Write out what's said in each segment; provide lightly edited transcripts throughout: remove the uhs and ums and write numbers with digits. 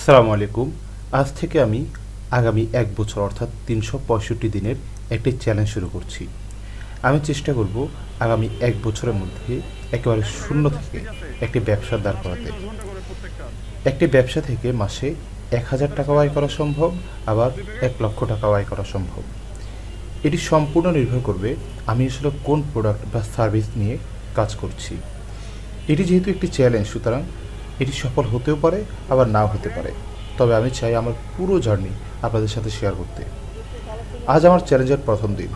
আসসালামু আলাইকুম। আজ থেকে আমি আগামী ১ বছর অর্থাৎ ৩৬৫ দিনের একটি চ্যালেঞ্জ শুরু করছি। আমি চেষ্টা করব আগামী ১ বছরের মধ্যে একেবারে শূন্য থেকে একটি ব্যবসা দাঁড় করাতে। একটি ব্যবসা থেকে মাসে ১,০০০ টাকাও আয় করা সম্ভব, আবার ১,০০,০০০ টাকাও আয় করা সম্ভব। এটি সম্পূর্ণ নির্ভর করবে আমি আসলে কোন প্রোডাক্ট বা সার্ভিস নিয়ে কাজ করছি। এটি যেহেতু একটি চ্যালেঞ্জ, সুতরাং এটি সফল হতেও পারে আবার নাও হতে পারে। তবে আমি চাই আমার পুরো জার্নি আপনাদের সাথে শেয়ার করতে। আজ আমার চ্যালেঞ্জের প্রথম দিন,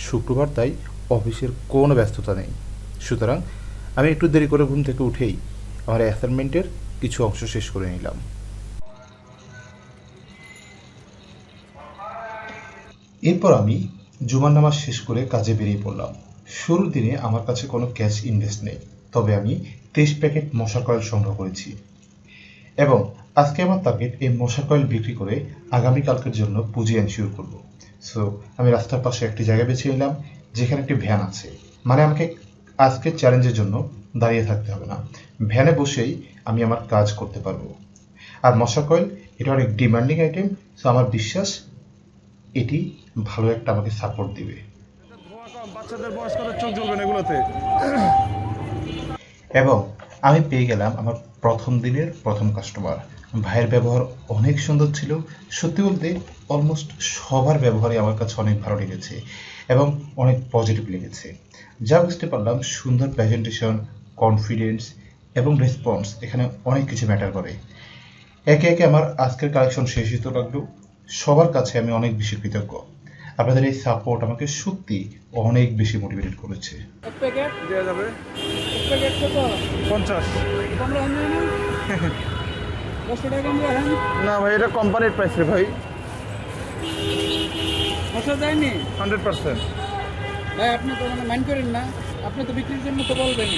শুক্রবার, তাই অফিসের কোনো ব্যস্ততা নেই। সুতরাং আমি একটু দেরি করে ঘুম থেকে উঠেই আমার অ্যাসাইনমেন্টের কিছু অংশ শেষ করে নিলাম। এরপর আমি জুমার নামাজ শেষ করে কাজে বেরিয়ে পড়লাম। শুরুর দিনে আমার কাছে কোনো ক্যাশ ইনভেস্ট নেই, তবে আমি ২৩ প্যাকেট মশার কয়েল সংগ্রহ করেছি এবং আজকে আমার টার্গেট এই মশার কয়েল বিক্রি করে আগামীকালকের জন্য পুঁজি এনশিওর করব। সো আমি রাস্তার পাশে একটি জায়গা বেছে নিলাম যেখানে একটি ভ্যান আছে, মানে আমাকে আজকের চ্যালেঞ্জের জন্য দাঁড়িয়ে থাকতে হবে না, ভ্যানে বসেই আমি আমার কাজ করতে পারবো। আর মশার কয়েল এটা অনেক ডিমান্ডিং আইটেম, সো আমার বিশ্বাস এটি ভালো একটা আমাকে সাপোর্ট দিবে। বাচ্চাদের বয়স কত চোখ জ্বলবে না এগুলোতে। এবং আমি পেয়ে গেলাম আমার প্রথম দিনের প্রথম কাস্টমার। ভাইয়ের ব্যবহার অনেক সুন্দর ছিল। সত্যি বলতে অলমোস্ট সবার ব্যবহারই আমার কাছে অনেক ভালো লেগেছে এবং অনেক পজিটিভ লেগেছে। যা বুঝতে পারলাম, সুন্দর প্রেজেন্টেশন, কনফিডেন্স এবং রেসপন্স এখানে অনেক কিছু ম্যাটার করে। একে একে আমার আজকের কালেকশন শেষ হতে লাগলো। সবার কাছে আমি অনেক বেশি কৃতজ্ঞ। আপনাদের এই সাপোর্ট আমাকে সত্যি অনেক বেশি মোটিভেটেড করেছে। এক প্যাকেট দেওয়া যাবে। এক প্যাকেট কত? 50। কমরা হয় না 100 টাকা কমরা হয় না ভাই, এটা কোম্পানির প্রাইস রে ভাই। 100 যায়নি 100%। ভাই, আপনি তো মানে মাইন্ড করেন না, আপনি তো বিক্রির জন্য তো বলবেন।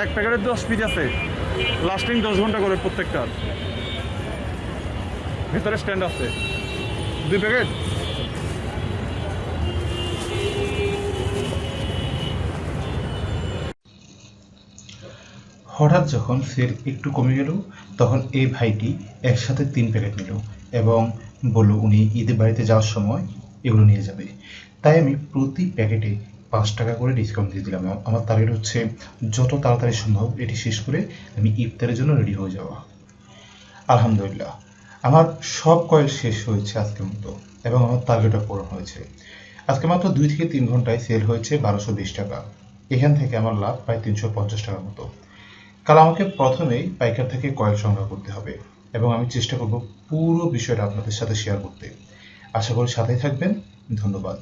এক প্যাকেটে 10 পিস আছে, লাস্টিং 10 ঘন্টা করে প্রত্যেকটার। ভিতরে স্ট্যান্ড আছে। 2 প্যাকেট। হঠাৎ যখন সেল একটু কমে গেল, তখন এই ভাইটি একসাথে 3 প্যাকেট নিল এবং বলল উনি ঈদে বাড়িতে যাওয়ার সময় এগুলো নিয়ে যাবে। তাই আমি প্রতি প্যাকেটে 5 টাকা করে ডিসকাউন্ট দিয়ে দিলাম। আমার টার্গেট হচ্ছে যত তাড়াতাড়ি সম্ভব এটি শেষ করে আমি ইফতারের জন্য রেডি হয়ে যাওয়া। আলহামদুলিল্লাহ, আমার সব কয়েল শেষ হয়েছে আজকের মতো এবং আমার টার্গেটও পূরণ হয়েছে। আজকে মাত্র 2 থেকে 3 ঘন্টায় সেল হয়েছে 1220 টাকা। এখান থেকে আমার লাভ প্রায় 350 টাকার মতো। কাল আমাকে প্রথমেই পাইকার থেকে কয়েল সংগ্রহ করতে হবে এবং আমি চেষ্টা করব পুরো বিষয়টা আপনাদের সাথে শেয়ার করতে। আশা করি সাথেই থাকবেন। ধন্যবাদ।